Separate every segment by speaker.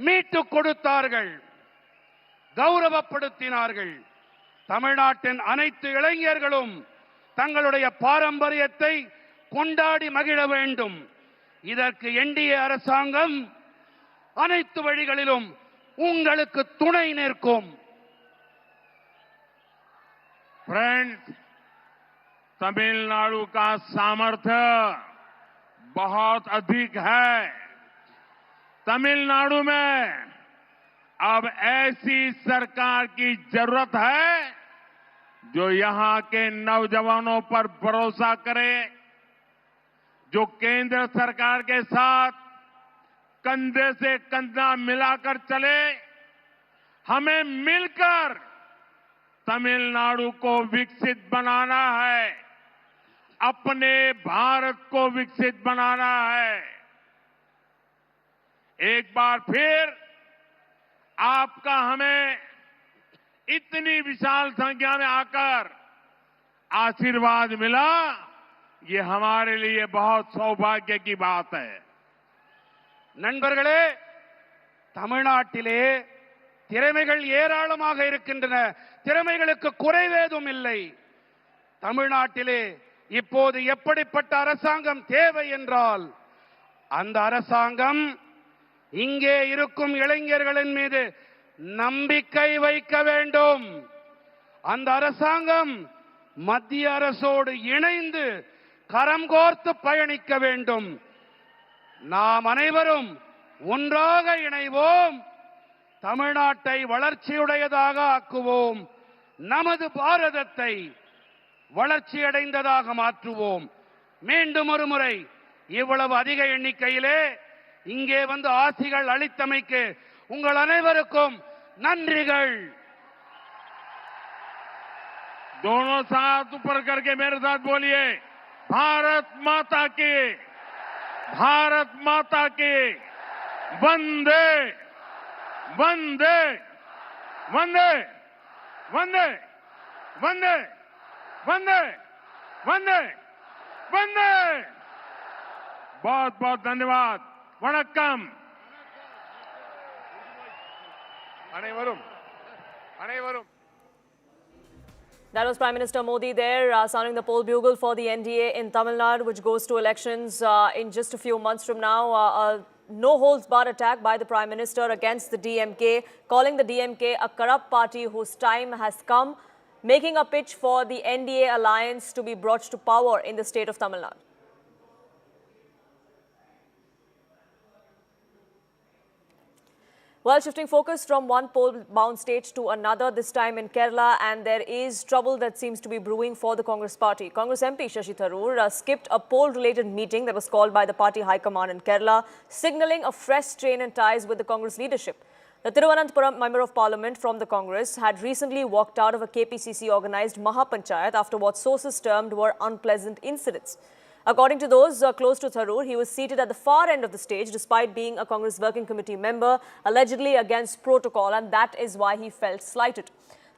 Speaker 1: மீட்டு கொடுத்தார்கள், கௌரவப்படுத்தினார்கள். தமிழ்நாட்டின் அனைத்து இளைஞர்களும் தங்களுடைய பாரம்பரியத்தை கொண்டாடி மகிழ வேண்டும். இதற்கு என்டிஏ அரசாங்கம் அனைத்து வழிகளிலும் உங்களுக்கு துணை நிற்கும்.
Speaker 2: फ्रेंड्स, तमिलनाडु का सामर्थ्य बहुत अधिक है। तमिलनाडु में अब ऐसी सरकार की जरूरत है जो यहां के नौजवानों पर भरोसा करे, जो केंद्र सरकार के साथ कंधे से कंधा मिलाकर चले। हमें मिलकर तमिलनाडु को विकसित बनाना है, अपने भारत को विकसित बनाना है। एक बार फिर आपका हमें इतनी विशाल संख्या में आकर आशीर्वाद मिला, ये हमारे लिए बहुत सौभाग्य की बात है।
Speaker 1: நண்பர்களே, தமிழ்நாட்டிலே திறமைகள் ஏராளமாக இருக்கின்றன. திறமைகளுக்கு குறைவேதும் இல்லை. தமிழ்நாட்டிலே இப்போது எப்படிப்பட்ட அரசாங்கம் தேவை என்றால், அந்த அரசாங்கம் இங்கே இருக்கும் இளைஞர்களின் மீது நம்பிக்கை வைக்க வேண்டும். அந்த அரசாங்கம் மத்திய அரசோடு இணைந்து கரம் கோர்த்து பயணிக்க வேண்டும். நாம் அனைவரும் ஒன்றாக இணைவோம், தமிழ்நாட்டை வளர்ச்சியுடையதாக ஆக்குவோம், நமது பாரதத்தை வளர்ச்சியடைந்ததாக மாற்றுவோம். மீண்டும் ஒரு முறை இவ்வளவு அதிக எண்ணிக்கையிலே இங்கே வந்து ஆசிகள் அளித்தமைக்கு உங்கள் அனைவருக்கும் நன்றிகள்.
Speaker 2: दोनों साथ ऊपर करके मेरे साथ बोलिए, भारत माता की, भारत माता की, वंदे वंदे वंदे वंदे वंदे वंदे वंदे वंदे। बहुत बहुत धन्यवाद। वणक्कम। अनेवरुम अनेवरुम।
Speaker 3: That was Prime Minister Modi there, sounding the poll bugle for the NDA in Tamil Nadu, which goes to elections in just a few months from now. No-holds-barred attack by the Prime Minister against the DMK, calling the DMK a corrupt party whose time has come, making a pitch for the NDA alliance to be brought to power in the state of Tamil Nadu. Well, shifting focus from one poll-bound state to another, this time in Kerala, and there is trouble that seems to be brewing for the Congress party. Congress MP Shashi Tharoor skipped a poll-related meeting that was called by the party high command in Kerala, signalling a fresh strain in ties with the Congress leadership. The Thiruvananthapuram Member of Parliament from the Congress had recently walked out of a KPCC-organised Mahapanchayat after what sources termed were unpleasant incidents. According to those close to Tharoor, he was seated at the far end of the stage despite being a Congress Working Committee member, allegedly against protocol, and that is why he felt slighted.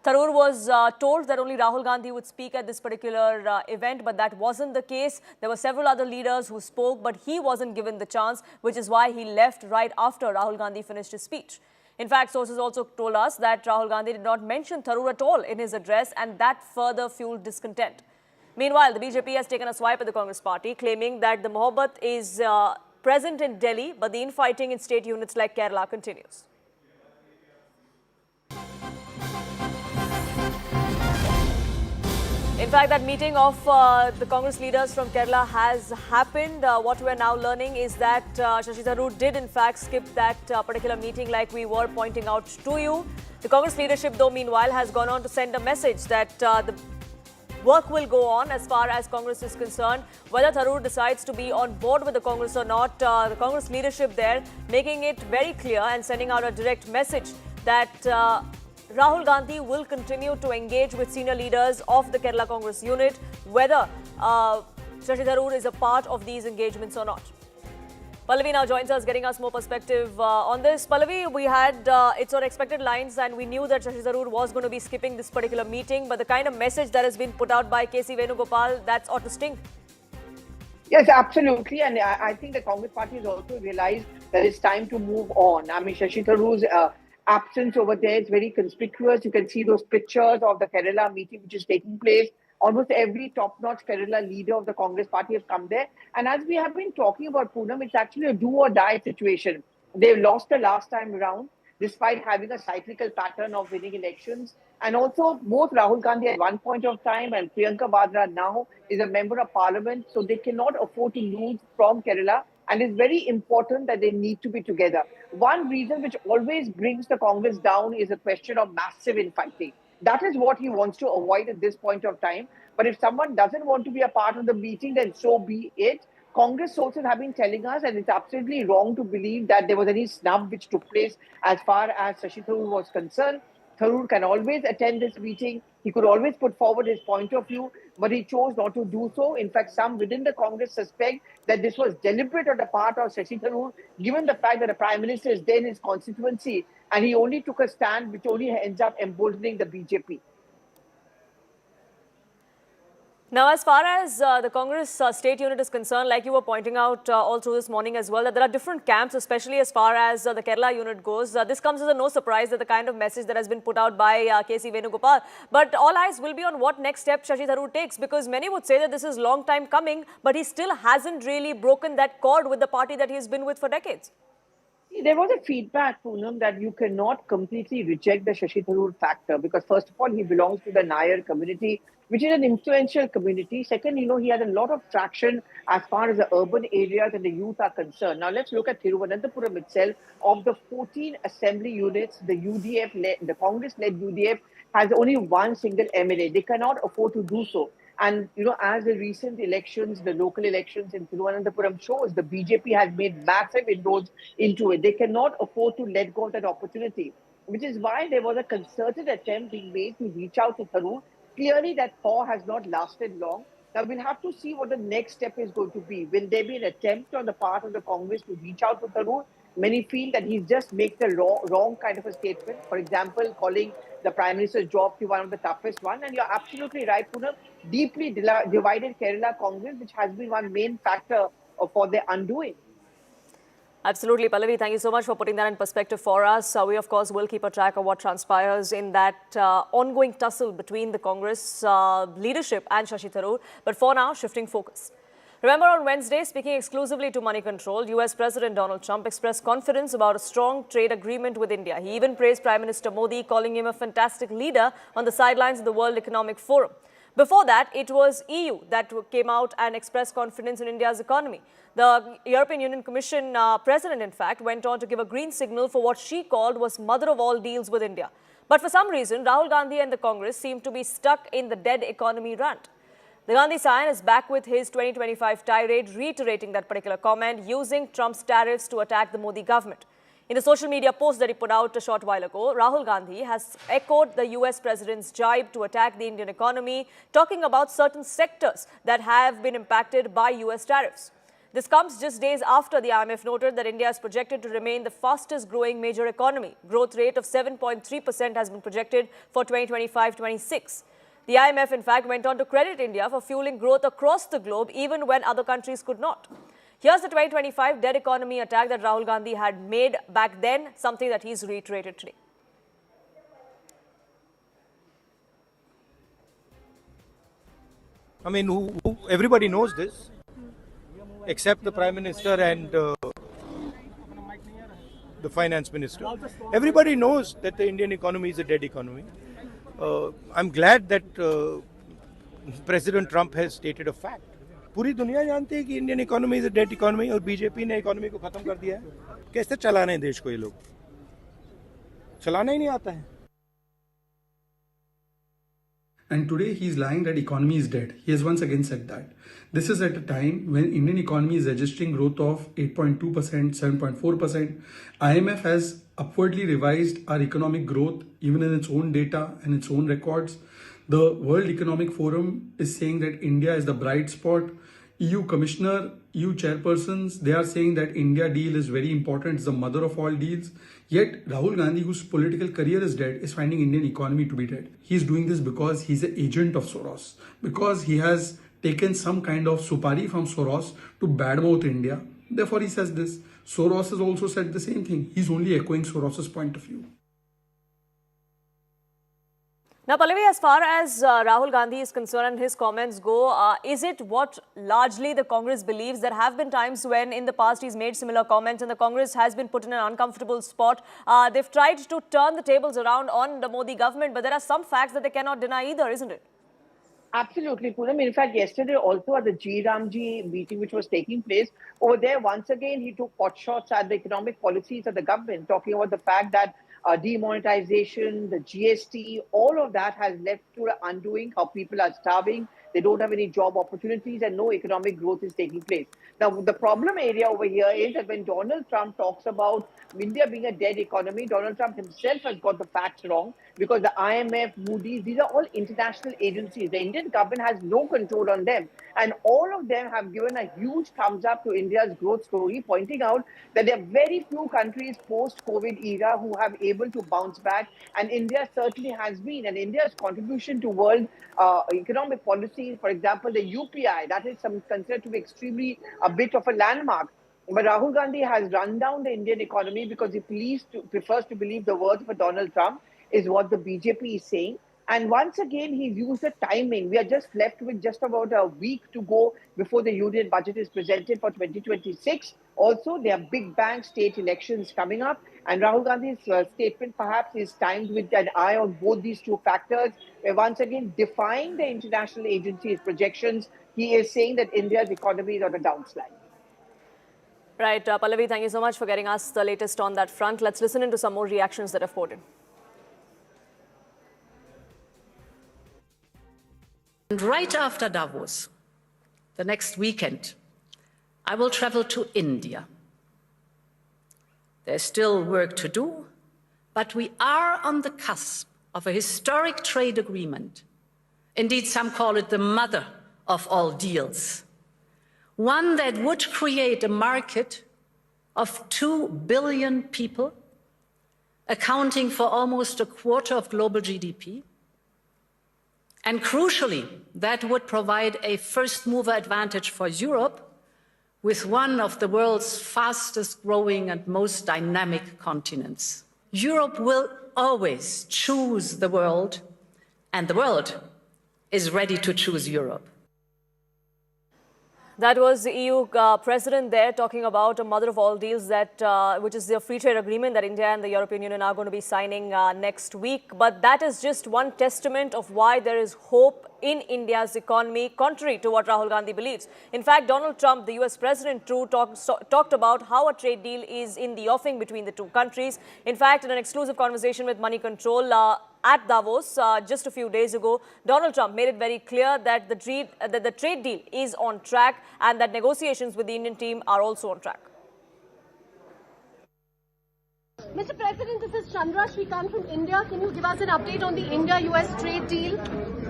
Speaker 3: Tharoor was told that only Rahul Gandhi would speak at this particular event, but that wasn't the case. There were several other leaders who spoke, but he wasn't given the chance, which is why he left right after Rahul Gandhi finished his speech. In fact, sources also told us that Rahul Gandhi did not mention Tharoor at all in his address, and that further fueled discontent. Meanwhile, the BJP has taken a swipe at the Congress party, claiming that the Mohabbat is present in Delhi, but the infighting in state units like Kerala continues. In fact, that meeting of the Congress leaders from Kerala has happened. What we are now learning is that Shashi Tharoor did in fact skip that particular meeting like we were pointing out to you. The Congress leadership, though, meanwhile, has gone on to send a message that the work will go on as far as Congress is concerned. Whether Tharoor decides to be on board with the Congress or not, the Congress leadership there making it very clear and sending out a direct message that Rahul Gandhi will continue to engage with senior leaders of the Kerala Congress unit, whether Shashi Tharoor is a part of these engagements or not. Pallavi now joins us, getting us more perspective on this. Pallavi, we had its on expected lines and we knew that Shashi Tharoor was going to be skipping this particular meeting, but the kind of message that has been put out by KC Venugopal, that's ought to sting.
Speaker 4: Yes, absolutely. And I think the Congress party has also realized that it's time to move on. I mean, Shashi Tharoor's absence over there is very conspicuous. You can see those pictures of the Kerela meeting which is taking place. Almost every top-notch Kerala leader of the Congress party has come there. And as we have been talking about Poonam, it's actually a do-or-die situation. They've lost the last time around, despite having a cyclical pattern of winning elections. And also, both Rahul Gandhi at one point of time and Priyanka Vadra now is a member of parliament, so they cannot afford to lose from Kerala. And it's very important that they need to be together. One reason which always brings the Congress down is a question of massive infighting. That is what he wants to avoid at this point of time. But if someone doesn't want to be a part of the meeting, then so be it. Congress sources have been telling us, and it's absolutely wrong to believe that there was any snub which took place as far as Shashi Tharoor was concerned. Tharoor can always attend this meeting. He could always put forward his point of view, but he chose not to do so. In fact, some within the Congress suspect that this was deliberate on the part of Shashi Tharoor, given the fact that the Prime Minister is there in his constituency, and he only took a stand which only ends up emboldening the BJP.
Speaker 3: Now, as far as the Congress state unit is concerned, like you were pointing out all through this morning as well, that there are different camps, especially as far as the Kerala unit goes. This comes as a no surprise that the kind of message that has been put out by KC Venugopal. But all eyes will be on what next step Shashi Tharoor takes, because many would say that this is long time coming, but he still hasn't really broken that cord with the party that he's been with for decades.
Speaker 4: There was a feedback, Poonam, that you cannot completely reject the Shashi Tharoor factor because, first of all, he belongs to the Nair community, which is an influential community. Second, he has a lot of traction as far as the urban areas and the youth are concerned. Now, let's look at Thiruvananthapuram itself. Of the 14 assembly units, the Congress-led UDF has only one single MLA. They cannot afford to do so. And, as the recent elections, the local elections in Thiruvananthapuram shows, the BJP has made massive inroads into it. They cannot afford to let go of that opportunity, which is why there was a concerted attempt being made to reach out to Tharoor. Clearly, that thaw has not lasted long. Now, we'll have to see what the next step is going to be. Will there be an attempt on the part of the Congress to reach out to Tharoor? Many feel that he just makes the wrong kind of a statement. For example, calling the Prime Minister's job to one of the toughest one. And you're absolutely right, Poonam. Deeply divided Kerala Congress, which has been one main factor for their undoing.
Speaker 3: Absolutely, Pallavi. Thank you so much for putting that in perspective for us. We, of course, will keep a track of what transpires in that ongoing tussle between the Congress leadership and Shashi Tharoor. But for now, shifting focus. Remember, on Wednesday, speaking exclusively to Money Control, US President Donald Trump expressed confidence about a strong trade agreement with India. He even praised Prime Minister Modi, calling him a fantastic leader on the sidelines of the World Economic Forum. Before that, it was EU that came out and expressed confidence in India's economy. The European Union Commission president, in fact, went on to give a green signal for what she called was mother of all deals with India. But for some reason, Rahul Gandhi and the Congress seem to be stuck in the dead economy rant. The Gandhi Scion is back with his 2025 tirade, reiterating that particular comment, using Trump's tariffs to attack the Modi government. In a social media post that he put out a short while ago, Rahul Gandhi has echoed the US president's jibe to attack the Indian economy, talking about certain sectors that have been impacted by US tariffs. This comes just days after the IMF noted that India is projected to remain the fastest growing major economy. Growth rate of 7.3% has been projected for 2025-26. The IMF, in fact, went on to credit India for fueling growth across the globe, even when other countries could not. Here's the 2025 dead economy attack that Rahul Gandhi had made back then, something that he's reiterated today.
Speaker 5: I mean, everybody knows this, except the Prime Minister and the Finance Minister. Everybody knows that the Indian economy is a dead economy. I'm glad that President Trump has stated a fact. पूरी दुनिया जानती है कि Indian economy is a dead economy और BJP ने economy को खत्म कर दिया है। कैसे चलाने हैं देश को ये लोग? चलाना ही नहीं आता है।
Speaker 6: And today he is lying that economy is dead. He has once again said that. This is at a time when Indian economy is registering growth of 8.2%, 7.4%. IMF has upwardly revised our economic growth even in its own data and its own records. The World Economic Forum is saying that India is the bright spot. EU Commissioner, EU chairpersons, they are saying that India deal is very important, it's the mother of all deals. Yet Rahul Gandhi, whose political career is dead, is finding Indian economy to be dead. He is doing this because he's an agent of Soros, because he has taken some kind of supari from Soros to badmouth India. Therefore, he says this. Soros has also said the same thing. He's only echoing Soros's point of view.
Speaker 3: Now, Pallavi, as far as Rahul Gandhi is concerned and his comments go, is it what largely the Congress believes? There have been times when in the past he's made similar comments and the Congress has been put in an uncomfortable spot. They've tried to turn the tables around on the Modi government, but there are some facts that they cannot deny either, isn't it?
Speaker 4: Absolutely, Poonam. In fact, yesterday also at the G Ramji meeting which was taking place, over there once again he took pot shots at the economic policies of the government, talking about the fact that demonetization, the GST, all of that has led to the undoing, how people are starving, they don't have any job opportunities and no economic growth is taking place. Now, the problem area over here is that when Donald Trump talks about India being a dead economy, Donald Trump himself has got the facts wrong, because the IMF, Moody's, these are all international agencies. The Indian government has no control on them. And all of them have given a huge thumbs up to India's growth story, pointing out that there are very few countries post-COVID era who have able to bounce back. And India certainly has been. And India's contribution to world economic policy, for example, the UPI, that is considered to be extremely a bit of a landmark. But Rahul Gandhi has run down the Indian economy because he prefers to believe the words of Donald Trump, is what the BJP is saying. And once again, he's used the timing. We are just left with just about a week to go before the union budget is presented for 2026. Also, there are big bang state elections coming up. And Rahul Gandhi's statement perhaps is timed with an eye on both these two factors. Where once again, defying the international agencies' projections, he is saying that India's economy is on a downslide.
Speaker 3: Right, Pallavi, thank you so much for getting us the latest on that front. Let's listen into some more reactions that have poured in.
Speaker 7: And right after Davos, the next weekend, I will travel to India. There's still work to do, but we are on the cusp of a historic trade agreement. Indeed, some call it the mother of all deals. One that would create a market of 2 billion people, accounting for almost a quarter of global GDP. And crucially, that would provide a first-mover advantage for Europe with one of the world's fastest growing and most dynamic continents. Europe will always choose the world, and the world is ready to choose Europe.
Speaker 3: That was the EU president there talking about a mother of all deals, that which is the free trade agreement that India and the European Union are going to be signing next week. But that is just one testament of why there is hope in India's economy, contrary to what Rahul Gandhi believes. In fact, Donald Trump, the US president, too, talked about how a trade deal is in the offing between the two countries. In fact, in an exclusive conversation with Money Control at Davos just a few days ago, Donald Trump made it very clear that the trade deal is on track and that negotiations with the Indian team are also on track.
Speaker 8: Mr. President, this is Chandra Shrikant from India. Can you give us an update on the India-US trade deal?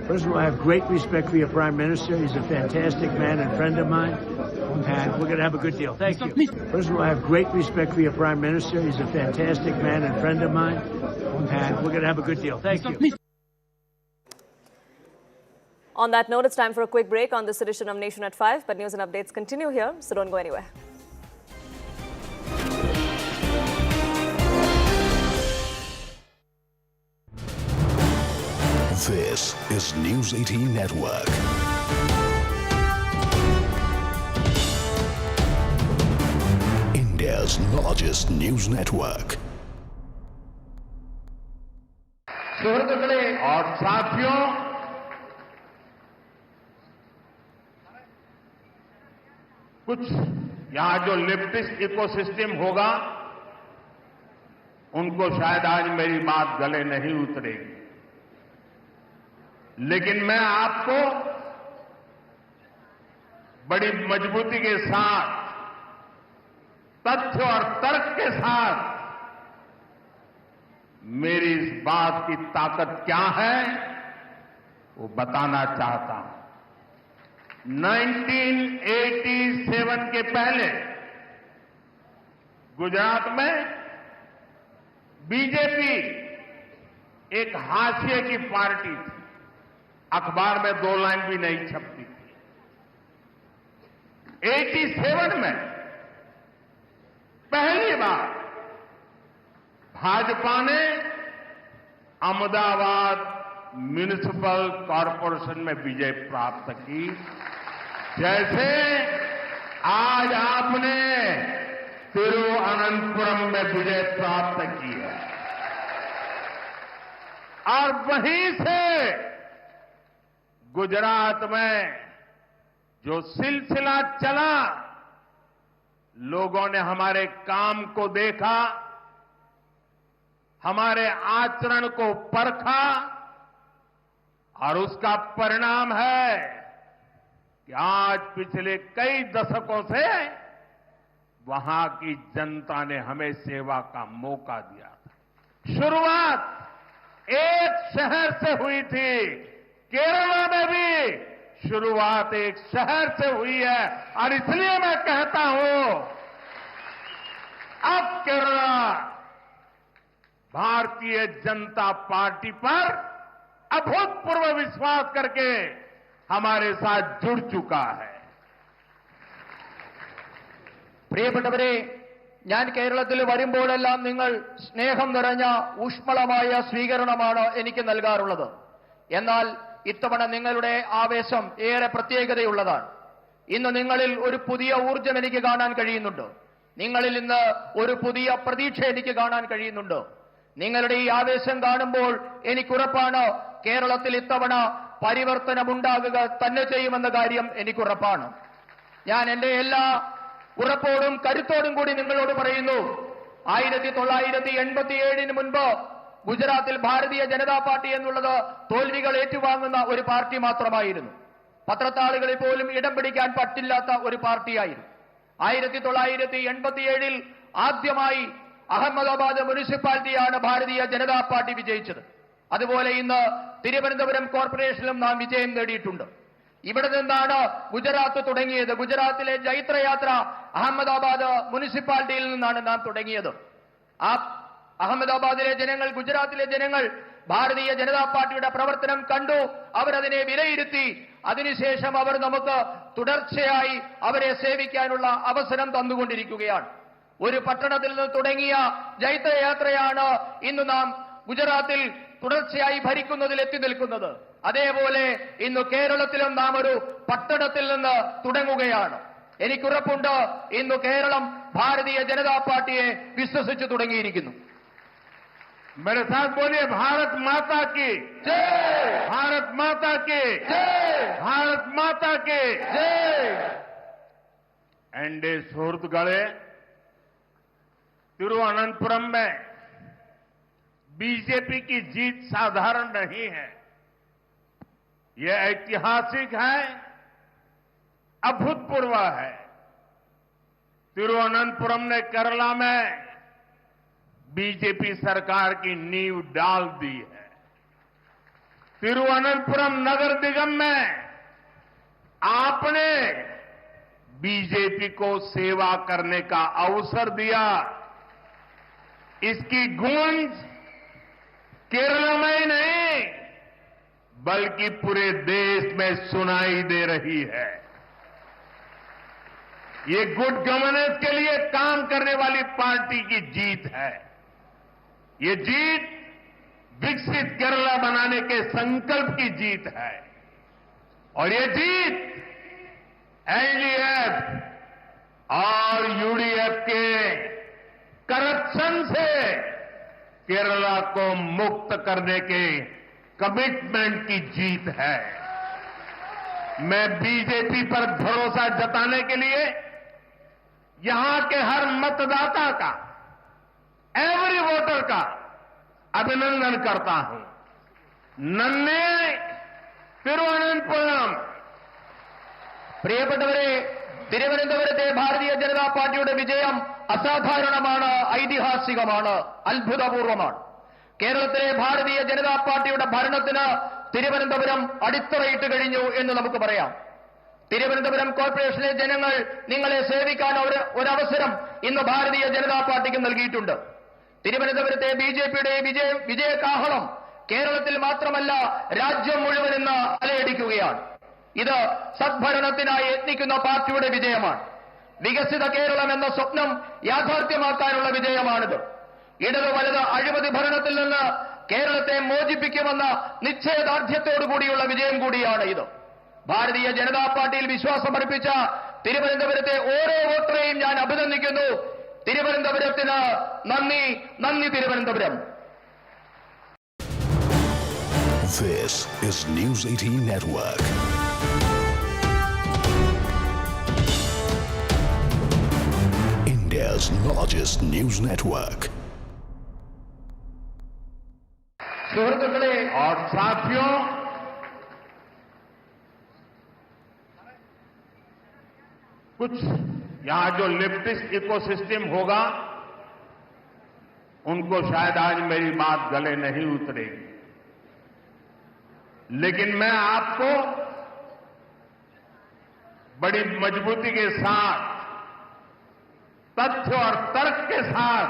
Speaker 9: First of all, I have great respect for your Prime Minister. He's a fantastic man and friend of mine, and we're going to have a good deal. Thank you. First of all, I have great respect for your Prime Minister. He's a fantastic man and friend of mine, and we're going to have a good deal. Thank you.
Speaker 3: On that note, it's time for a quick break on this edition of Nation at 5, but news and updates continue here, so don't go anywhere.
Speaker 10: This is News 18 Network. India's largest news network.
Speaker 2: और साथियों, कुछ यहाँ जो leftist ecosystem होगा, उनको शायद आज मेरी बात गले नहीं उतरेगी, लेकिन मैं आपको बड़ी मजबूती के साथ, तथ्य और तर्क के साथ मेरी इस बात की ताकत क्या है वो बताना चाहता हूं। 1987 के पहले गुजरात में बीजेपी एक हाशिए की पार्टी थी, अखबार में 2 लाइन भी नहीं छपती थी। 87 में पहली बार भाजपा ने अहमदाबाद म्युनिसिपल कॉरपोरेशन में विजय प्राप्त की, जैसे आज आपने तिरुवनंतपुरम में विजय प्राप्त की है। और वहीं से गुजरात में जो सिलसिला चला, लोगों ने हमारे काम को देखा, हमारे आचरण को परखा, और उसका परिणाम है कि आज पिछले कई दशकों से वहां की जनता ने हमें सेवा का मौका दिया था। शुरुआत एक शहर से हुई थी, केरला में भी शुरुआत एक शहर से हुई है, और इसलिए मैं कहता हूं अब केरला भारतीय जनता पार्टी पर अभूतपूर्व विश्वास करके हमारे साथ जुड़ चुका है।
Speaker 11: പ്രിയപ്പെട്ടവരെ, ഞാൻ കേരളത്തിൽ വരുമ്പോഴെല്ലാം നിങ്ങൾ സ്നേഹം നിറഞ്ഞ ഊഷ്മളമായ സ്വീകരണമാണ് എനിക്ക് നൽകാറുള്ളത്. എന്നാൽ ഇത്തവണ നിങ്ങളുടെ ആവേശം ഏറെ പ്രത്യേകതയുള്ളതാണ്. ഇന്ന് നിങ്ങളിൽ ഒരു പുതിയ ഊർജ്ജം എനിക്ക് കാണാൻ കഴിയുന്നുണ്ട്. നിങ്ങളിൽ ഇന്ന് ഒരു പുതിയ പ്രതീക്ഷ എനിക്ക് കാണാൻ കഴിയുന്നുണ്ട്. നിങ്ങളുടെ ഈ ആവേശം കാണുമ്പോൾ എനിക്കുറപ്പാണ് കേരളത്തിൽ ഇത്തവണ പരിവർത്തനമുണ്ടാകുക തന്നെ ചെയ്യുമെന്ന കാര്യം എനിക്കുറപ്പാണ്. ഞാൻ എന്റെ എല്ലാ ഉറപ്പോടും കരുത്തോടും കൂടി നിങ്ങളോട് പറയുന്നു, 1987 മുൻപ് ഗുജറാത്തിൽ ഭാരതീയ ജനതാ പാർട്ടി എന്നുള്ളത് തോൽവികൾ ഏറ്റുവാങ്ങുന്ന ഒരു പാർട്ടി മാത്രമായിരുന്നു. പത്രത്താളുകളിൽ പോലും ഇടം പിടിക്കാൻ പറ്റില്ലാത്ത ഒരു പാർട്ടിയായിരുന്നു. 1987 ആദ്യമായി അഹമ്മദാബാദ് മുനിസിപ്പാലിറ്റിയാണ് ഭാരതീയ ജനതാ പാർട്ടി വിജയിച്ചത്. അതുപോലെ ഇന്ന് തിരുവനന്തപുരം കോർപ്പറേഷനിലും നാം വിജയം നേടിയിട്ടുണ്ട്. ഇവിടെ നിന്നാണ് ഗുജറാത്ത് തുടങ്ങിയത്. ഗുജറാത്തിലെ ജൈത്രയാത്ര അഹമ്മദാബാദ് മുനിസിപ്പാലിറ്റിയിൽ നിന്നാണ് നാം തുടങ്ങിയത്. ആ അഹമ്മദാബാദിലെ ജനങ്ങൾ, ഗുജറാത്തിലെ ജനങ്ങൾ ഭാരതീയ ജനതാ പാർട്ടിയുടെ പ്രവർത്തനം കണ്ടു, അവരതിനെ വിലയിരുത്തി. അതിനുശേഷം അവർ നമുക്ക് തുടർച്ചയായി അവരെ സേവിക്കാനുള്ള അവസരം തന്നുകൊണ്ടിരിക്കുകയാണ്. ഒരു പട്ടണത്തിൽ നിന്ന് തുടങ്ങിയ ജൈത്രയാത്രയാണ് ഇന്ന് നാം ഗുജറാത്തിൽ തുടർച്ചയായി ഭരിക്കുന്നതിൽ എത്തി നിൽക്കുന്നത്. അതേപോലെ ഇന്ന് കേരളത്തിലും നാം ഒരു പട്ടണത്തിൽ നിന്ന് തുടങ്ങുകയാണ്. എനിക്കുറപ്പുണ്ട് ഇന്ന് കേരളം ഭാരതീയ ജനതാ പാർട്ടിയെ വിശ്വസിച്ചു തുടങ്ങിയിരിക്കുന്നു.
Speaker 2: मेरे साथ बोलिए, भारत माता की जय, भारत माता की जय, भारत माता की जय। एंडे सुहृदगळे, तिरुवनंतपुरम में बीजेपी की जीत साधारण नहीं है, यह ऐतिहासिक है, अभूतपूर्व है। तिरुवनंतपुरम ने केरला में बीजेपी सरकार की नींव डाल दी है। तिरुवनंतपुरम नगर निगम में आपने बीजेपी को सेवा करने का अवसर दिया। इसकी गूंज केरला में ही नहीं बल्कि पूरे देश में सुनाई दे रही है। ये गुड गवर्नेंस के लिए काम करने वाली पार्टी की जीत है। ये जीत विकसित केरला बनाने के संकल्प की जीत है, और ये जीत एलडीएफ और यूडीएफ के करप्शन से केरला को मुक्त करने के कमिटमेंट की जीत है। मैं बीजेपी पर भरोसा जताने के लिए यहां के हर मतदाता का, एवरी वोटर का अभिनंदन करता हूं। नन्हे തിരുവനന്തപുരം.
Speaker 11: പ്രിയപ്പെട്ടവരെ, തിരുവനന്തപുരത്തെ ഭാരതീയ ജനതാ പാർട്ടിയുടെ വിജയം അസാധാരണമാണ്, ഐതിഹാസികമാണ്, അത്ഭുതപൂർവമാണ്. കേരളത്തിലെ ഭാരതീയ ജനതാ പാർട്ടിയുടെ ഭരണത്തിന് തിരുവനന്തപുരം അടിത്തറയിട്ട് കഴിഞ്ഞു എന്ന് നമുക്ക് പറയാം. തിരുവനന്തപുരം കോർപ്പറേഷനിലെ ജനങ്ങൾ നിങ്ങളെ സേവിക്കാൻ ഒരവസരം ഇന്ന് ഭാരതീയ ജനതാ പാർട്ടിക്ക് നൽകിയിട്ടുണ്ട്. തിരുവനന്തപുരത്തെ ബിജെപിയുടെ വിജയകാഹളം കേരളത്തിൽ മാത്രമല്ല രാജ്യം മുഴുവൻ ഇന്ന് അലയടിക്കുകയാണ്. ഇത് സദ്ഭരണത്തിനായി യത്നിക്കുന്ന പാർട്ടിയുടെ വിജയമാണ്. വികസിത കേരളം എന്ന സ്വപ്നം യാഥാർത്ഥ്യമാക്കാനുള്ള വിജയമാണിത്. ഇടത് വലത് അഴിമതി ഭരണത്തിൽ നിന്ന് കേരളത്തെ മോചിപ്പിക്കുമെന്ന നിശ്ചയദാർഢ്യത്തോടുകൂടിയുള്ള വിജയം കൂടിയാണ് ഇത്. ഭാരതീയ ജനതാ പാർട്ടിയിൽ വിശ്വാസമർപ്പിച്ച തിരുവനന്തപുരത്തെ ഓരോ വോട്ടറെയും ഞാൻ അഭിനന്ദിക്കുന്നു. തിരുവനന്തപുരത്തിന് നന്ദി, നന്ദി Thiruvananthapuram.
Speaker 10: This is News18 Network. India's largest news network.
Speaker 11: സുഹൃത്തുക്കളെ
Speaker 2: और साथियों, कुछ यहां जो लेफ्टिस्ट इकोसिस्टम होगा उनको शायद आज मेरी बात गले नहीं उतरेगी, लेकिन मैं आपको बड़ी मजबूती के साथ, तथ्य और तर्क के साथ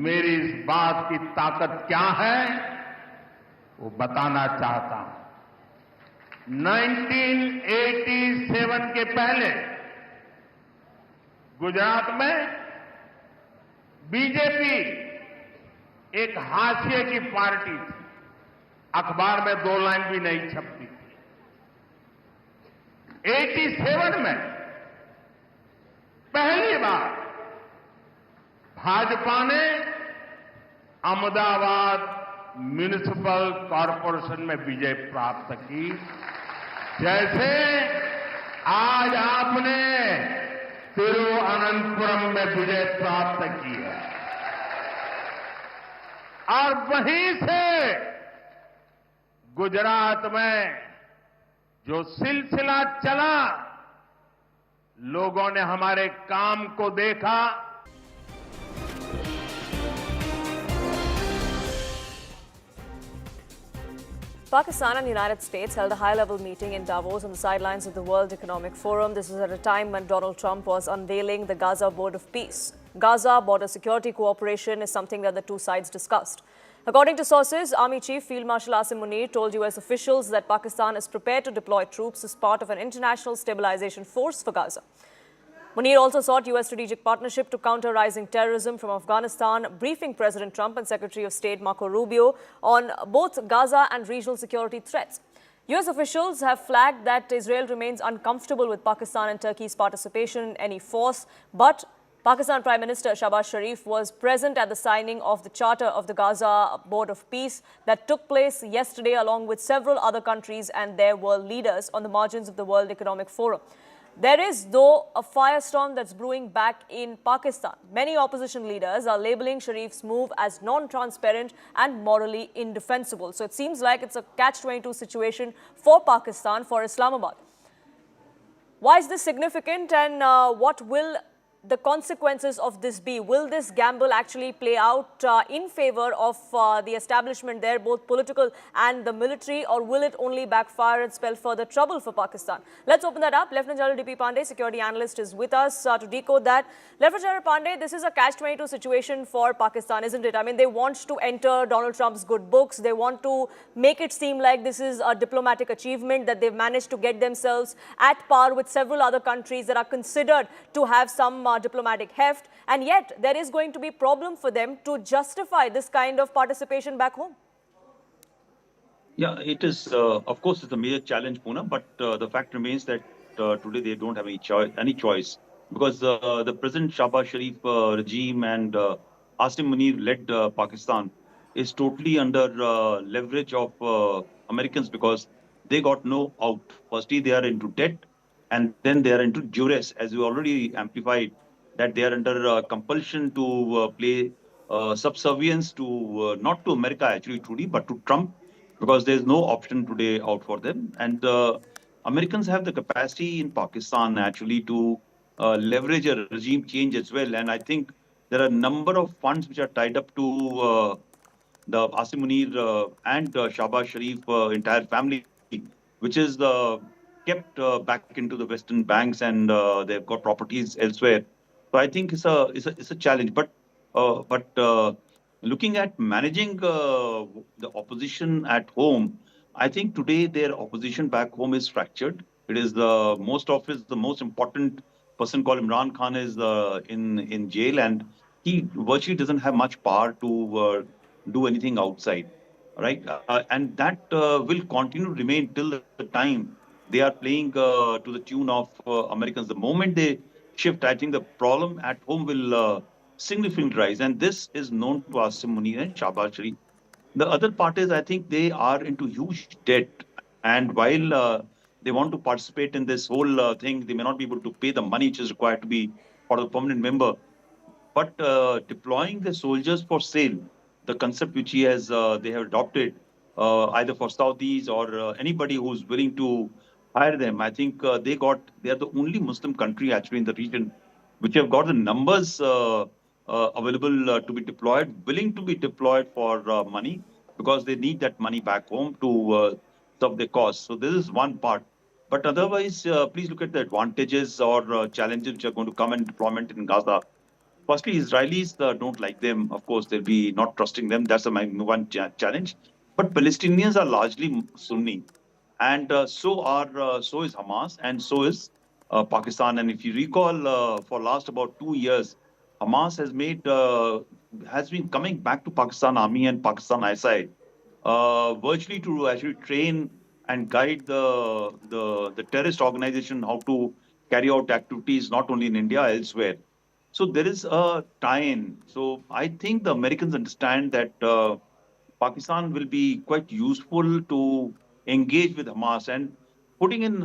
Speaker 2: मेरी इस बात की ताकत क्या है वो बताना चाहता हूं. 1987 के पहले गुजरात में बीजेपी एक हाशिए की पार्टी थी. अखबार में 2 लाइन भी नहीं छपती थी. 87 में पहली बार भाजपा ने अहमदाबाद म्युनिसिपल कॉरपोरेशन में विजय प्राप्त की, जैसे आज आपने तिरुवनंतपुरम में विजय प्राप्त की है. और वहीं से गुजरात में जो सिलसिला चला, लोगों ने हमारे काम को देखा.
Speaker 3: Pakistan and the United States held a high-level meeting in Davos on the sidelines of the World Economic Forum. This was at a time when Donald Trump was unveiling the Gaza Board of Peace. Gaza border security cooperation is something that the two sides discussed. According to sources, Army Chief Field Marshal Asim Munir told US officials that Pakistan is prepared to deploy troops as part of an international stabilization force for Gaza. Munir also sought US strategic partnership to counter rising terrorism from Afghanistan, briefing President Trump and Secretary of State Marco Rubio on both Gaza and regional security threats. US officials have flagged that Israel remains uncomfortable with Pakistan and Turkey's participation in any force, but Pakistan Prime Minister Shahbaz Sharif was present at the signing of the Charter of the Gaza Board of Peace that took place yesterday along with several other countries and their world leaders on the margins of the World Economic Forum. There is, though, a firestorm that's brewing back in Pakistan. Many opposition leaders are labeling Sharif's move as non-transparent and morally indefensible. So it seems like it's a catch-22 situation for Pakistan, for Islamabad. Why is this significant, and what will the consequences of this be? Will this gamble actually play out in favor of the establishment there, both political and the military, or will it only backfire and spell further trouble for Pakistan? Let's open that up. Lieutenant General D.P. Pandey, security analyst, is with us to decode that. Lieutenant General Pandey, this is a catch-22 situation for Pakistan, isn't it? I mean, they want to enter Donald Trump's good books. They want to make it seem like this is a diplomatic achievement, that they've managed to get themselves at par with several other countries that are considered to have some diplomatic heft, and yet there is going to be problem for them to justify this kind of participation back home.
Speaker 12: Yeah, it is, of course, it's a major challenge, Poonam, but the fact remains that today they don't have any choice, because the President Shahbaz Sharif regime and Asim Munir-led Pakistan is totally under leverage of Americans, because they got no out. Firstly, they are into debt, and then they are into duress, as you already amplified, that they are under compulsion to play subservience to, not to America actually truly, but to Trump, because there is no option today out for them. And Americans have the capacity in Pakistan actually to leverage a regime change as well. And I think there are a number of funds which are tied up to the Asim Munir and Shahbaz Sharif entire family, which is kept back into the Western banks, and they've got properties elsewhere. So I think it's a challenge. But looking at managing the opposition at home, I think today their opposition back home is fractured. It is the most important person called Imran Khan is in jail, and he virtually doesn't have much power to do anything outside, right? And that will continue to remain till the time they are playing to the tune of Americans. The moment they shift, I think the problem at home will significantly rise, and this is known to Asim Munir and Shahbaz Sharif. The other part is, I think they are into huge debt, and while they want to participate in this whole thing, they may not be able to pay the money which is required to be part of the permanent member. But deploying the soldiers for sale, the concept which they have adopted, either for Saudis or anybody who's willing to hire them, I think they are the only Muslim country actually in the region which have got the numbers available to be deployed, willing to be deployed for money because they need that money back home to serve their cause. So this is one part. But otherwise, please look at the advantages or challenges which are going to come in deployment in Gaza. Firstly, Israelis don't like them. Of course, they'll be not trusting them. That's one challenge. But Palestinians are largely Sunni, and so is Hamas, and so is Pakistan. And if you recall, for last about 2 years, Hamas has been coming back to Pakistan Army and Pakistan ISI, virtually to actually train and guide the terrorist organization how to carry out activities not only in India, elsewhere. So there is a tie-in. So I think the Americans understand that Pakistan will be quite useful to engage with Hamas, and putting in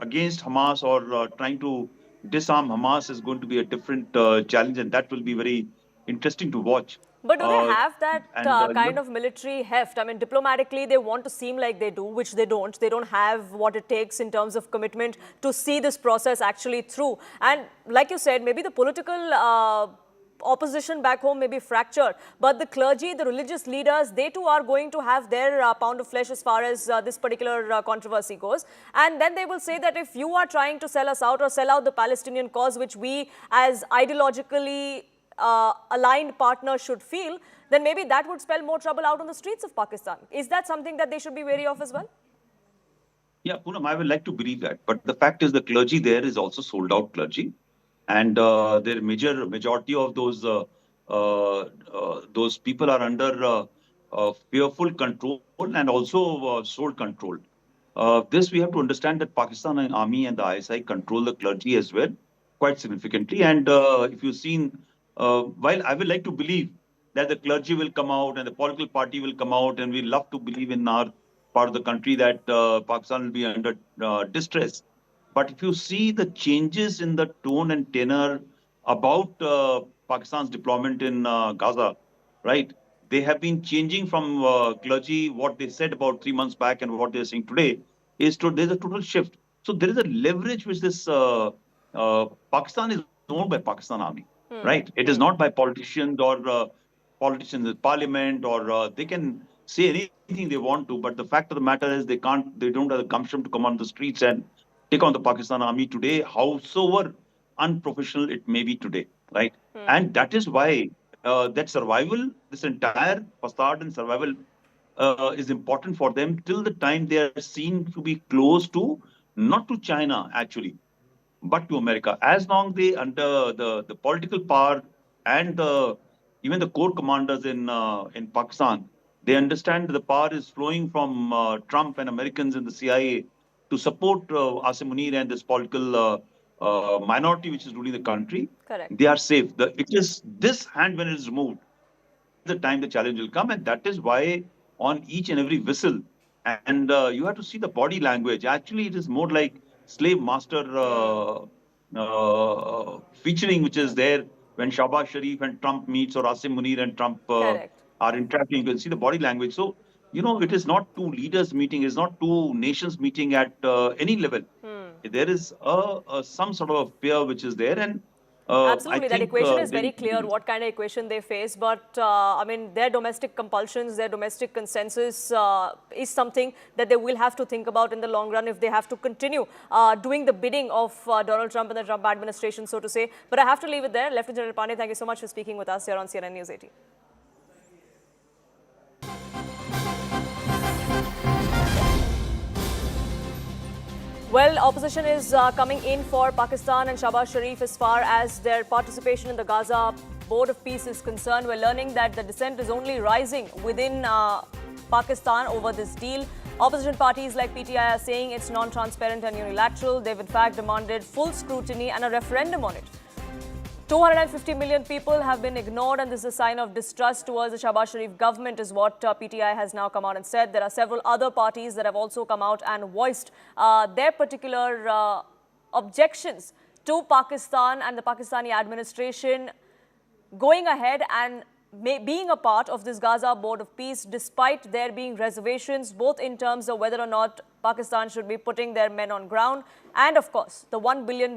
Speaker 12: against Hamas or trying to disarm Hamas is going to be a different challenge, and that will be very interesting to watch.
Speaker 3: But do they have that kind
Speaker 12: know,
Speaker 3: of military heft? I mean, diplomatically, they want to seem like they do, which they don't. They don't have what it takes in terms of commitment to see this process actually through. And like you said, maybe the political opposition back home may be fractured, but the clergy, the religious leaders, they too are going to have their pound of flesh as far as this particular controversy goes. And then they will say that if you are trying to sell us out or sell out the Palestinian cause, which we as ideologically aligned partners should feel, then maybe that would spell more trouble out on the streets of Pakistan. Is that something that they should be wary of as well?
Speaker 12: Yeah, Poonam, I would like to believe that. But the fact is the clergy there is also sold out clergy. And their majority of those people are under fearful control and also soul control. This we have to understand that Pakistan and Army and the ISI control the clergy as well, quite significantly. And if you've seen, while I would like to believe that the clergy will come out and the political party will come out, and we love to believe in our part of the country that Pakistan will be under distress. But if you see the changes in the tone and tenor about Pakistan's deployment in Gaza, right? They have been changing from clergy, what they said about 3 months back and what they're saying today, there's a total shift. So there is a leverage which this Pakistan is owned by Pakistan Army, right? It is not by politicians or politicians in parliament, or they can say anything they want to. But the fact of the matter is they don't have the gumption to come on the streets and take on the Pakistan Army today, howsoever unprofessional it may be today, right? And that is why that survival, this entire facade and survival is important for them till the time they are seen to be close to, not to China actually, but to America. As long they under the political power and even the core commanders in Pakistan, they understand that the power is flowing from Trump and Americans in the CIA to support Asim Munir and this political minority which is ruling the country.
Speaker 3: Correct.
Speaker 12: They are safe. It is this hand when it is removed, the time the challenge will come, and that is why on each and every whistle, and you have to see the body language. Actually, it is more like slave master featuring which is there when Shahbaz Sharif and Trump meets, or Asim Munir and Trump are interacting. You can see the body language. So, it is not two leaders meeting. It's not two nations meeting at any level. There is some sort of fear which is there, and
Speaker 3: absolutely, that equation is very clear, what kind of equation they face. But, I mean, their domestic compulsions, their domestic consensus is something that they will have to think about in the long run if they have to continue doing the bidding of Donald Trump and the Trump administration, so to say. But I have to leave it there. Lieutenant General Pandey, thank you so much for speaking with us here on CNN News 18. Well, opposition is coming in for Pakistan and Shahbaz Sharif as far as their participation in the Gaza Board of Peace is concerned. We're learning that the dissent is only rising within Pakistan over this deal. Opposition parties like PTI are saying it's non-transparent and unilateral. They've in fact demanded full scrutiny and a referendum on it. 250 million people have been ignored, and this is a sign of distrust towards the Shahbaz Sharif government, is what PTI has now come out and said. There are several other parties that have also come out and voiced their particular objections to Pakistan and the Pakistani administration going ahead and being a part of this Gaza Board of Peace, despite there being reservations, both in terms of whether or not Pakistan should be putting their men on ground, and of course, the $1 billion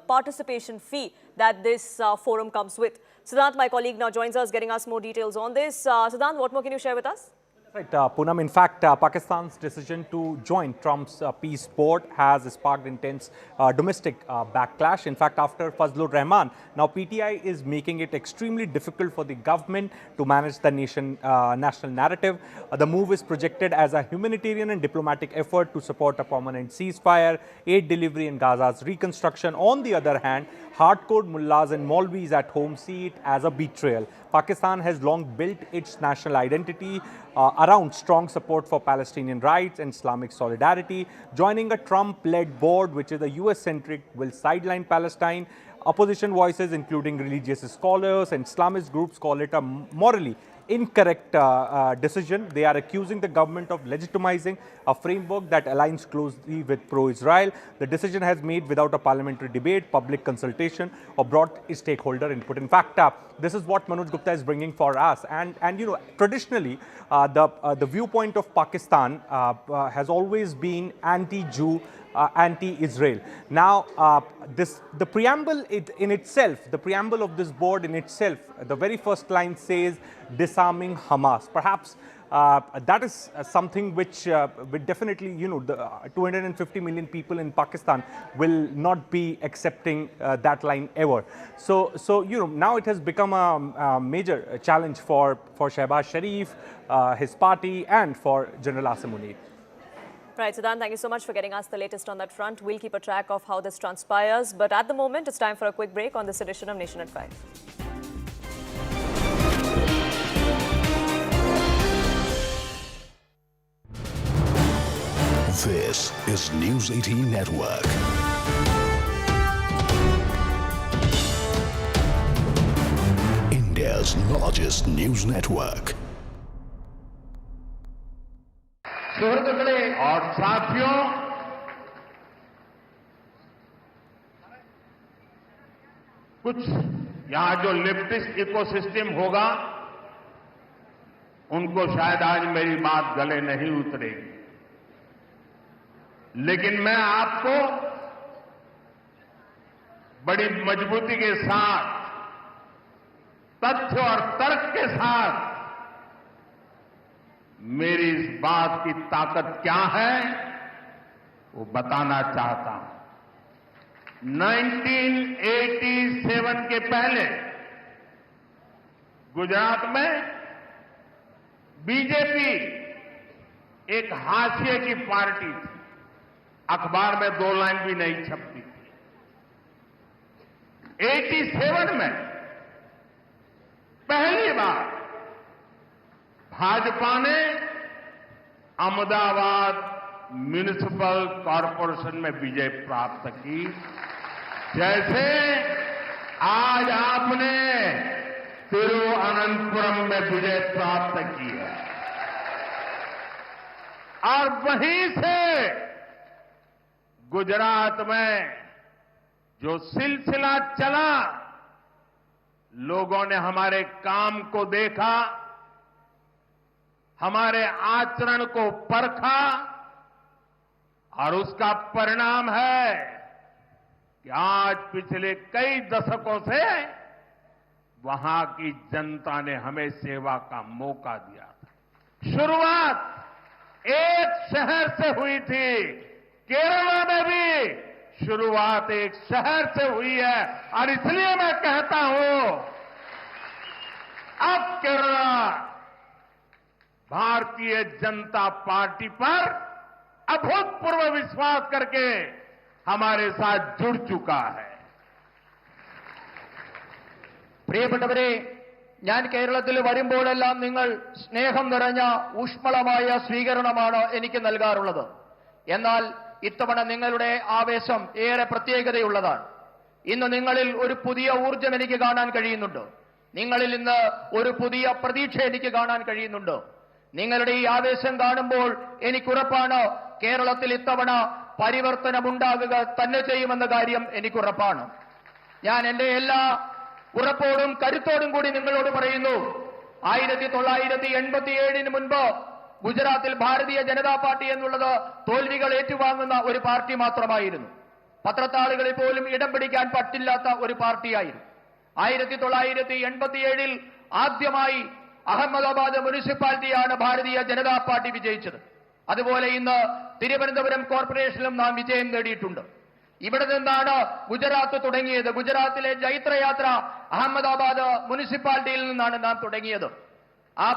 Speaker 3: participation fee that this forum comes with. Siddhant, my colleague, now joins us, getting us more details on this. Siddhant, what more can you share with us?
Speaker 13: Right, Poonam. In fact, Pakistan's decision to join Trump's peace board has sparked intense domestic backlash. In fact, after Fazlur Rahman, now PTI is making it extremely difficult for the government to manage the national narrative. The move is projected as a humanitarian and diplomatic effort to support a permanent ceasefire, aid delivery and Gaza's reconstruction. On the other hand, hardcore mullahs and Maulvis at home see it as a betrayal. Pakistan has long built its national identity around strong support for Palestinian rights and Islamic solidarity. Joining a Trump-led board, which is a US-centric, will sideline Palestine. Opposition voices, including religious scholars and Islamist groups, call it a morally incorrect decision. They are accusing the government of legitimizing a framework that aligns closely with pro-Israel. The decision has made without a parliamentary debate, public consultation or broad stakeholder input. In fact, this is what Manoj Gupta is bringing for us. And you know, traditionally, the viewpoint of Pakistan has always been anti-Jew, anti-Israel. Now, the preamble in itself, the preamble of this board in itself, the very first line says disarming Hamas. Perhaps that is something which definitely, you know, the 250 million people in Pakistan will not be accepting that line ever. So you know, now it has become a major challenge for Shahbaz Sharif, his party, and for General Asim Munir.
Speaker 3: Right, Siddhant, thank you so much for getting us the latest on that front. We'll keep a track of how this transpires. But at the moment, it's time for a quick break on this edition of Nation at 5.
Speaker 10: This is News 18 Network. India's largest news network.
Speaker 2: सुहृदगणे और साथियों, कुछ यहां जो leftist ecosystem होगा, उनको शायद आज मेरी बात गले नहीं उतरेगी, लेकिन मैं आपको बड़ी मजबूती के साथ, तथ्य और तर्क के साथ मेरी इस बात की ताकत क्या है वो बताना चाहता हूं। 1987 के पहले गुजरात में बीजेपी एक हाशिए की पार्टी थी, अखबार में 2 लाइन भी नहीं छपती थी। 87 में पहली बार भाजपा ने अहमदाबाद म्युनिसिपल कॉरपोरेशन में विजय प्राप्त की, जैसे आज आपने तिरुवनंतपुरम में विजय प्राप्त की है। और वहीं से गुजरात में जो सिलसिला चला, लोगों ने हमारे काम को देखा, हमारे आचरण को परखा, और उसका परिणाम है कि आज पिछले कई दशकों से वहां की जनता ने हमें सेवा का मौका दिया था। शुरुआत एक शहर से हुई थी, केरला में भी शुरुआत एक शहर से हुई है, और इसलिए मैं कहता हूं अब केरला भारतीय जनता पार्टी पर अभूतपूर्व विश्वास करके हमारे साथ जुड़ चुका है।
Speaker 11: പ്രിയപ്പെട്ടവരെ, ഞാൻ കേരളത്തിൽ വരുമ്പോഴെല്ലാം നിങ്ങൾ സ്നേഹം നിറഞ്ഞ ഊഷ്മളമായ സ്വീകരണമാണ് എനിക്ക് നൽകാറുള്ളത്. എന്നാൽ ഇത്തവണ നിങ്ങളുടെ ആവേശം ഏറെ പ്രത്യേകതയുള്ളതാണ്. ഇന്ന് നിങ്ങളിൽ ഒരു പുതിയ ഊർജം എനിക്ക് കാണാൻ കഴിയുന്നുണ്ട്. നിങ്ങളിൽ ഇന്ന് ഒരു പുതിയ പ്രതീക്ഷ എനിക്ക് കാണാൻ കഴിയുന്നുണ്ട്. നിങ്ങളുടെ ഈ ആവേശം കാണുമ്പോൾ എനിക്കുറപ്പാണ് കേരളത്തിൽ ഇത്തവണ പരിവർത്തനമുണ്ടാകുക തന്നെ ചെയ്യുമെന്ന കാര്യം എനിക്കുറപ്പാണ്. ഞാൻ എന്റെ എല്ലാ ഉറപ്പോടും കരുത്തോടും കൂടി നിങ്ങളോട് പറയുന്നു, 1987 മുൻപ് ഗുജറാത്തിൽ ഭാരതീയ ജനതാ പാർട്ടി എന്നുള്ളത് തോൽവികൾ ഏറ്റുവാങ്ങുന്ന ഒരു പാർട്ടി മാത്രമായിരുന്നു. പത്രത്താളുകളിൽ പോലും ഇടം പിടിക്കാൻ പറ്റില്ലാത്ത ഒരു പാർട്ടിയായിരുന്നു. 1987 ആദ്യമായി അഹമ്മദാബാദ് മുനിസിപ്പാലിറ്റിയാണ് ഭാരതീയ ജനതാ പാർട്ടി വിജയിച്ചത്. അതുപോലെ ഇന്ന് തിരുവനന്തപുരം കോർപ്പറേഷനിലും നാം വിജയം നേടിയിട്ടുണ്ട്. ഇവിടെ നിന്നാണ് ഗുജറാത്ത് തുടങ്ങിയത്. ഗുജറാത്തിലെ ജൈത്രയാത്ര അഹമ്മദാബാദ് മുനിസിപ്പാലിറ്റിയിൽ നിന്നാണ് നാം തുടങ്ങിയത്. ആ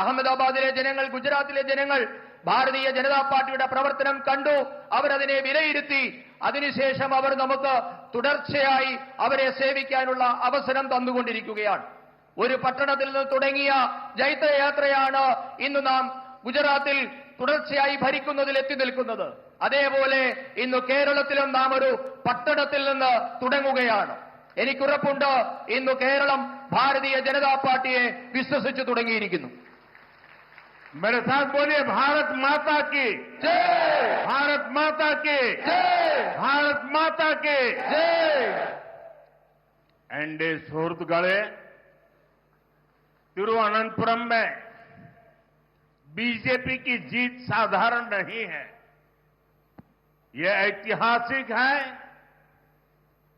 Speaker 11: അഹമ്മദാബാദിലെ ജനങ്ങൾ, ഗുജറാത്തിലെ ജനങ്ങൾ ഭാരതീയ ജനതാ പാർട്ടിയുടെ പ്രവർത്തനം കണ്ടു, അവരതിനെ വിലയിരുത്തി. അതിനുശേഷം അവർ നമുക്ക് തുടർച്ചയായി അവരെ സേവിക്കാനുള്ള അവസരം തന്നുകൊണ്ടിരിക്കുകയാണ്. ഒരു പട്ടണത്തിൽ നിന്ന് തുടങ്ങിയ ജൈത്രയാത്രയാണ് ഇന്ന് നാം ഗുജറാത്തിൽ തുടർച്ചയായി ഭരിക്കുന്നതിൽ എത്തി നിൽക്കുന്നത്. അതേപോലെ ഇന്ന് കേരളത്തിലും നാം ഒരു പട്ടണത്തിൽ നിന്ന് തുടങ്ങുകയാണ്. എനിക്കുറപ്പുണ്ട്, ഇന്ന് കേരളം ഭാരതീയ ജനതാ പാർട്ടിയെ വിശ്വസിച്ചു തുടങ്ങിയിരിക്കുന്നു.
Speaker 2: मेरे साथ बोलिए, भारत माता की जय, भारत माता की जय, भारत माता की जय। एंडे सुहृदगळे, तिरुवनंतपुरम में बीजेपी की जीत साधारण नहीं है, यह ऐतिहासिक है,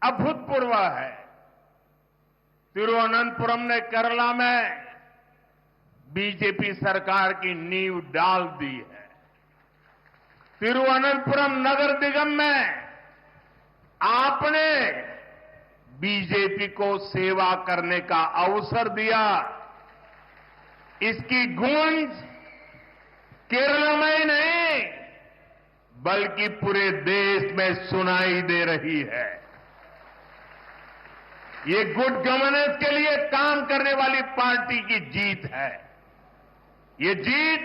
Speaker 2: अभूतपूर्व है। तिरुवनंतपुरम ने केरला में बीजेपी सरकार की नींव डाल दी है। तिरुवनंतपुरम नगर निगम में आपने बीजेपी को सेवा करने का अवसर दिया। इसकी गूंज केरल में ही नहीं बल्कि पूरे देश में सुनाई दे रही है। ये गुड गवर्नेंस के लिए काम करने वाली पार्टी की जीत है। ये जीत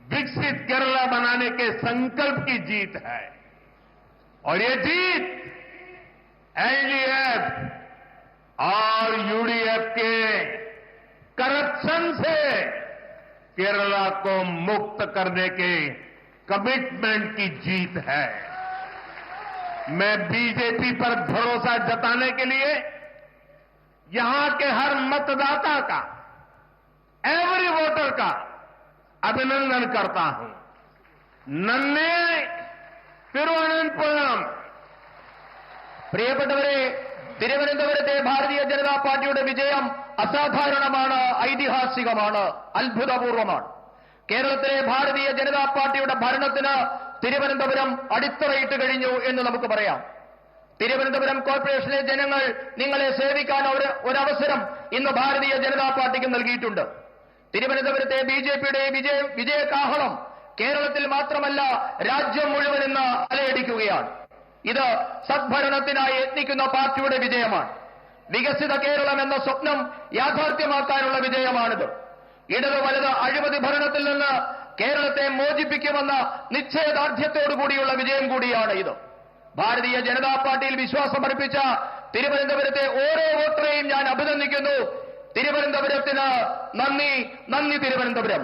Speaker 2: विकसित केरला बनाने के संकल्प की जीत है और ये जीत एलडीएफ और यूडीएफ के करप्शन से केरला को मुक्त करने के कमिटमेंट की जीत है। मैं बीजेपी पर भरोसा जताने के लिए यहां के हर मतदाता का, एवरी वोटर का अभिनंदन करता हूं। नन्हे തിരുവനന്തപുരം. പ്രിയപ്പെട്ടവരെ, തിരുവനന്തപുരത്തെ ഭാരതീയ ജനതാ പാർട്ടിയുടെ വിജയം അസാധാരണമാണ്, ഐതിഹാസികമാണ്, അത്ഭുതപൂർവമാണ്. കേരളത്തിലെ ഭാരതീയ ജനതാ പാർട്ടിയുടെ ഭരണത്തിന് തിരുവനന്തപുരം അടിത്തറയിട്ട് കഴിഞ്ഞു എന്ന് നമുക്ക് പറയാം. തിരുവനന്തപുരം കോർപ്പറേഷനിലെ ജനങ്ങൾ നിങ്ങളെ സേവിക്കാൻ ഒരവസരം ഇന്ന് ഭാരതീയ ജനതാ പാർട്ടിക്ക് നൽകിയിട്ടുണ്ട്. തിരുവനന്തപുരത്തെ ബിജെപിയുടെ വിജയകാഹളം കേരളത്തിൽ മാത്രമല്ല രാജ്യം മുഴുവൻ ഇന്ന് അലയടിക്കുകയാണ്. ഇത് സദ്ഭരണത്തിനായി യത്നിക്കുന്ന പാർട്ടിയുടെ വിജയമാണ്. വികസിത കേരളം എന്ന സ്വപ്നം യാഥാർത്ഥ്യമാക്കാനുള്ള വിജയമാണിത്. ഇടത് വലത് അഴിമതി ഭരണത്തിൽ നിന്ന് കേരളത്തെ മോചിപ്പിക്കുമെന്ന നിശ്ചയദാർഢ്യത്തോടുകൂടിയുള്ള വിജയം കൂടിയാണ് ഇത്. ഭാരതീയ ജനതാ പാർട്ടിയിൽ വിശ്വാസമർപ്പിച്ച തിരുവനന്തപുരത്തെ ഓരോ വോട്ടറെയും ഞാൻ അഭിനന്ദിക്കുന്നു. തിരുവനന്തപുരത്തിന് നന്ദി, നന്ദി Thiruvananthapuram.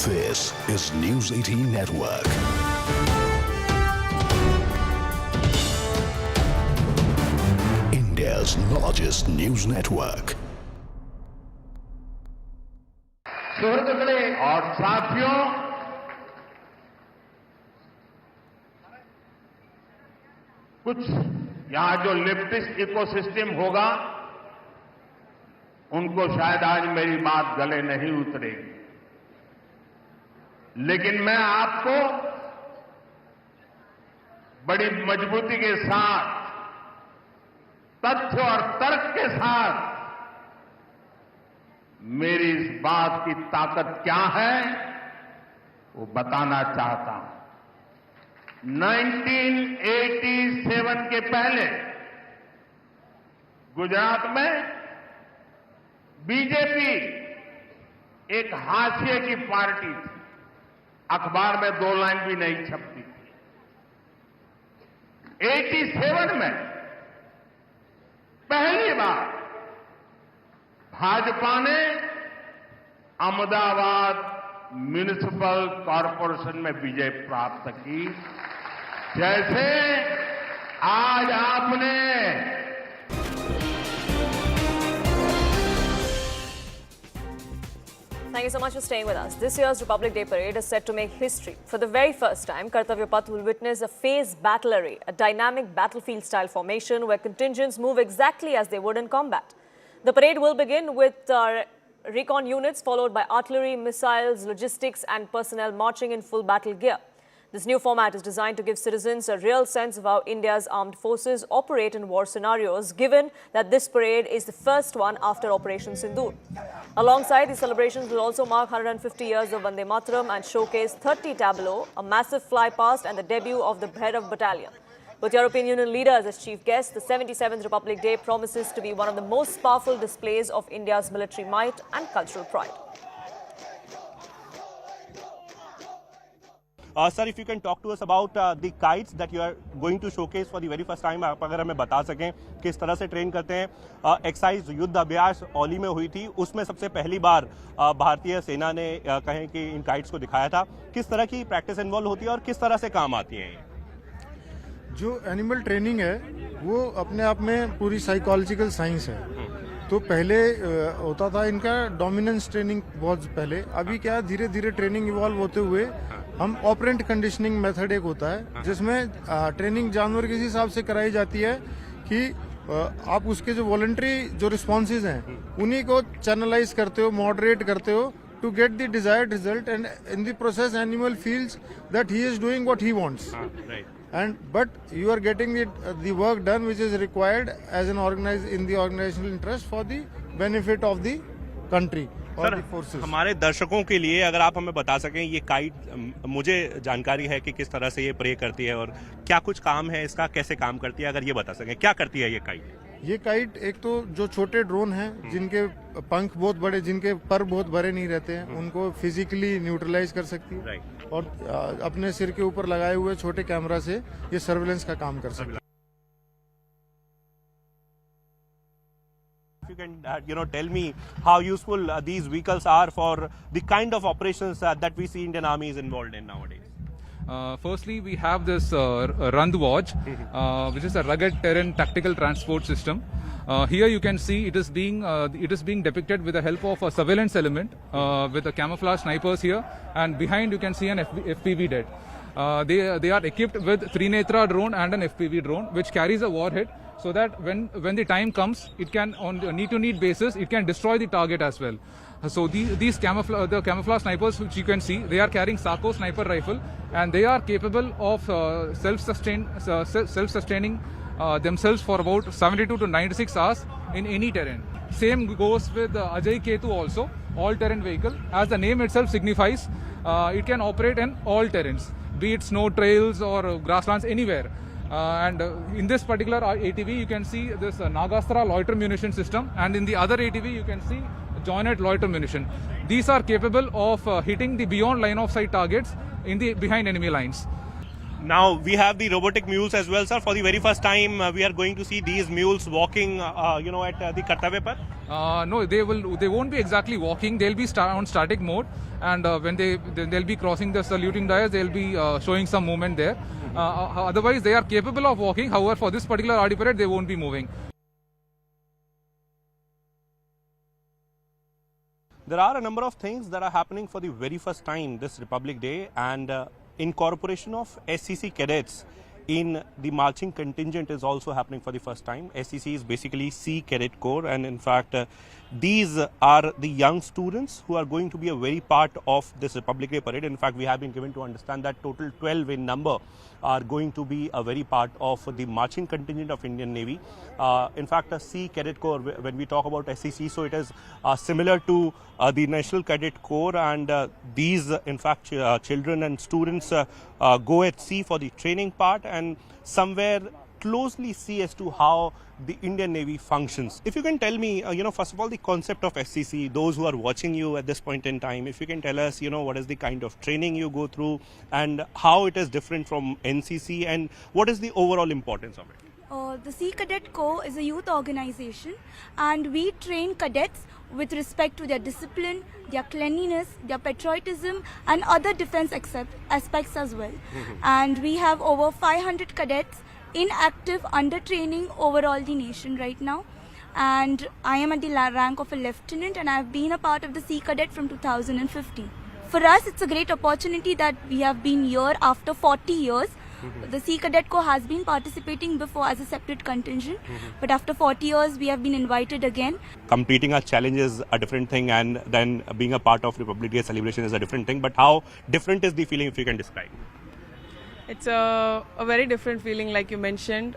Speaker 10: This is News18 Network. India's largest news network.
Speaker 11: സുഹൃത്തുക്കളെ
Speaker 2: और साथियों, कुछ यहां जो लेफ्टिस्ट इकोसिस्टम होगा उनको शायद आज मेरी बात गले नहीं उतरेगी, लेकिन मैं आपको बड़ी मजबूती के साथ, तथ्य और तर्क के साथ मेरी इस बात की ताकत क्या है वो बताना चाहता हूं। 1987 के पहले गुजरात में बीजेपी एक हाशिए की पार्टी थी, अखबार में 2 लाइन भी नहीं छपती थी। 87 में पहली बार भाजपा ने अहमदाबाद म्युनिसिपल कॉरपोरेशन में विजय प्राप्त की, जैसे आज आपने
Speaker 3: Thank you so much for staying with us. This year's Republic Day parade is set to make history. For the very first time, Kartavya Path will witness a phased battle array, a dynamic battlefield-style formation where contingents move exactly as they would in combat. The parade will begin with recon units, followed by artillery, missiles, logistics and personnel marching in full battle gear. This new format is designed to give citizens a real sense of how India's armed forces operate in war scenarios, given that this parade is the first one after Operation Sindoor. Alongside, the celebrations will also mark 150 years of Vande Mataram and showcase 30 tableaux, a massive fly-past and the debut of the Bhairav Battalion. With European Union leaders as chief guests, the 77th Republic Day promises to be one of the most powerful displays of India's military might and cultural pride.
Speaker 14: Sir, if you can talk to us about the kites that you are going to showcase for the very first time, आप अगर हमें बता सकें किस तरह से train करते हैं। एक्साइज युद्ध अभ्यास औली में हुई थी, उसमें सबसे पहली बार भारतीय सेना ने कहें कि इन काइट्स को दिखाया था। किस तरह की प्रैक्टिस इन्वॉल्व होती है और किस तरह से काम आती है?
Speaker 15: जो एनिमल ट्रेनिंग है वो अपने आप में पूरी साइकोलॉजिकल साइंस है। तो पहले होता था इनका डोमिनेंस ट्रेनिंग बहुत पहले, अभी क्या धीरे धीरे ट्रेनिंग इवॉल्व होते हुए हम ऑपरेंट कंडीशनिंग मेथड एक होता है जिसमें ट्रेनिंग जानवर के हिसाब से कराई जाती है कि आप उसके जो वॉलंटरी जो रिस्पॉन्सेज हैं उन्हीं को चैनलाइज करते हो, मॉडरेट करते हो to get the desired result, and in the process animal feels that he is doing what he wants. But you are getting the work done which is required as an in the organizational interest for the benefit of the country or the forces.
Speaker 14: हमारे दर्शकों के लिए अगर आप हमें बता सकें, ये काइट मुझे जानकारी है कि किस तरह से ये प्रे करती है और क्या कुछ काम है इसका, कैसे काम करती है, अगर ये बता सकें क्या करती है ये काइट?
Speaker 15: ये काइट एक तो जो छोटे ड्रोन हैं जिनके पंख बहुत बड़े, जिनके पर बहुत बड़े नहीं रहते हैं, उनको फिजिकली न्यूट्रलाइज कर सकती है और अपने सिर के ऊपर लगाए हुए छोटे कैमरा से ये सर्वेलेंस का काम कर सकती है।
Speaker 14: You can tell me how useful these vehicles are for the kind of operations that we see Indian Army is involved in nowadays.
Speaker 16: Firstly, we have this Randhwaj, which is a rugged terrain tactical transport system. Here you can see it is being depicted with the help of a surveillance element with the camouflage snipers here, and behind you can see an FPV dead. They are equipped with Trinetra drone and an FPV drone which carries a warhead, so that when the time comes, it can on a need-to-need basis it can destroy the target as well. So these camouflage snipers which you can see, they are carrying Sako sniper rifle, and they are capable of self-sustaining themselves for about 72 to 96 hours in any terrain. Same goes with Ajay Ketu also, all-terrain vehicle. As the name itself signifies, it can operate in all terrains, be it snow trails or grasslands, anywhere. And in this particular ATV you can see this Nagastra loiter munition system, and in the other ATV you can see jointed loiter munition. These are capable of hitting the beyond line of sight targets in the behind enemy lines.
Speaker 14: Now we have the robotic mules as well, sir. For the very first time we are going to see these mules walking at the Kartavya Path.
Speaker 16: No, they won't be exactly walking. They'll be on static mode, and when they'll be crossing the saluting dais, they'll be showing some movement there. Otherwise they are capable of walking. However, for this particular RD parade they won't be moving.
Speaker 14: There are a number of things that are happening for the very first time this Republic Day, and incorporation of SCC cadets in the marching contingent is also happening for the first time. SCC is basically Sea Cadet Corps, and in fact these are the young students who are going to be a very part of this Republic Day parade. In fact, we have been given to understand that total 12 in number are going to be a very part of the marching contingent of Indian Navy. In fact, a Sea Cadet Corps, when we talk about SCC, so it is similar to the National Cadet Corps, and these, in fact, children and students go at sea for the training part and somewhere closely see as to how the Indian Navy functions. If you can tell me, first of all, the concept of SCC, those who are watching you at this point in time, if you can tell us, what is the kind of training you go through and how it is different from NCC and what is the overall importance of it?
Speaker 17: The Sea Cadet Corps is a youth organization and we train cadets with respect to their discipline, their cleanliness, their patriotism and other defense aspects as well. And we have over 500 cadets in active under training overall the nation right now. And I am at the rank of a lieutenant and I have been a part of the Sea Cadet from 2015. For us, it's a great opportunity that we have been here after 40 years. The Sea Cadet Corps has been participating before as a separate contingent, but after 40 years we have been invited again.
Speaker 14: Completing a challenge is a different thing and then being a part of Republic Day celebration is a different thing, but how different is the feeling if you can describe?
Speaker 18: It's a very different feeling like you mentioned.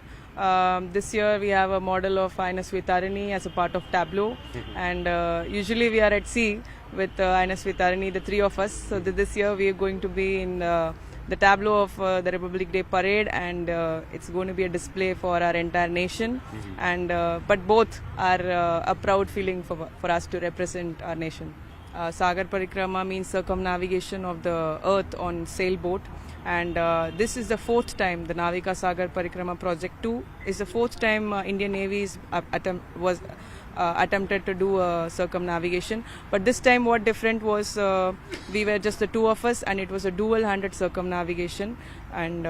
Speaker 18: This year we have a model of Ines Vitarani as a part of Tableau and usually we are at sea with Ines Vitarani, the three of us. So this year we are going to be in the tableau of the Republic Day parade and it's going to be a display for our entire nation and but both are a proud feeling for us to represent our nation. Sagar Parikrama means circumnavigation of the earth on sailboat and this is the fourth time the Navika Sagar Parikrama Project 2 is the fourth time Indian Navy was attempted to do a circumnavigation, but this time what different was we were just the two of us and it was a dual-handed circumnavigation and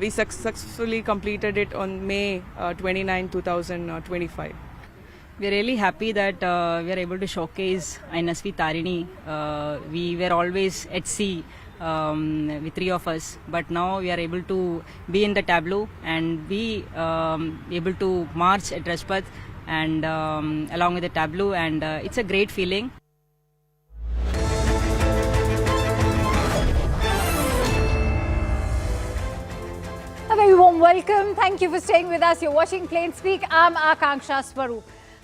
Speaker 18: we successfully completed it on May 29, 2025.
Speaker 19: We are really happy that we are able to showcase Ines Vitarani. We were always at sea with three of us, but now we are able to be in the tableau and be able to march at Rajpath and along with the tableau and it's a great feeling.
Speaker 20: A very warm welcome. Thank you for staying with us. You're watching Plain Speak. I'm Akanksha Swaroop.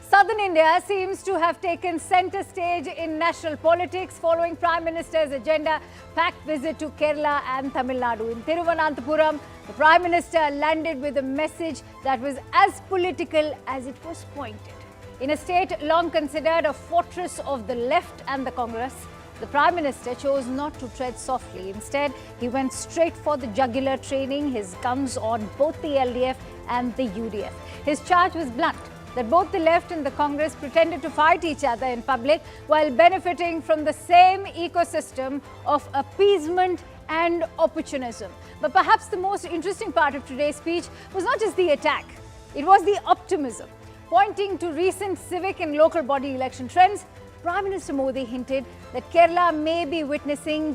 Speaker 20: Southern India seems to have taken centre stage in national politics following Prime Minister's agenda-packed visit to Kerala and Tamil Nadu. In Thiruvananthapuram, the Prime Minister landed with a message that was as political as it was pointed. In a state long considered a fortress of the left and the Congress, the Prime Minister chose not to tread softly. Instead, he went straight for the jugular, training his guns on both the LDF and the UDF. His charge was blunt, that both the left and the Congress pretended to fight each other in public while benefiting from the same ecosystem of appeasement and opportunism. But perhaps the most interesting part of today's speech was not just the attack, it was the optimism. Pointing to recent civic and local body election trends, Prime Minister Modi hinted that Kerala may be witnessing the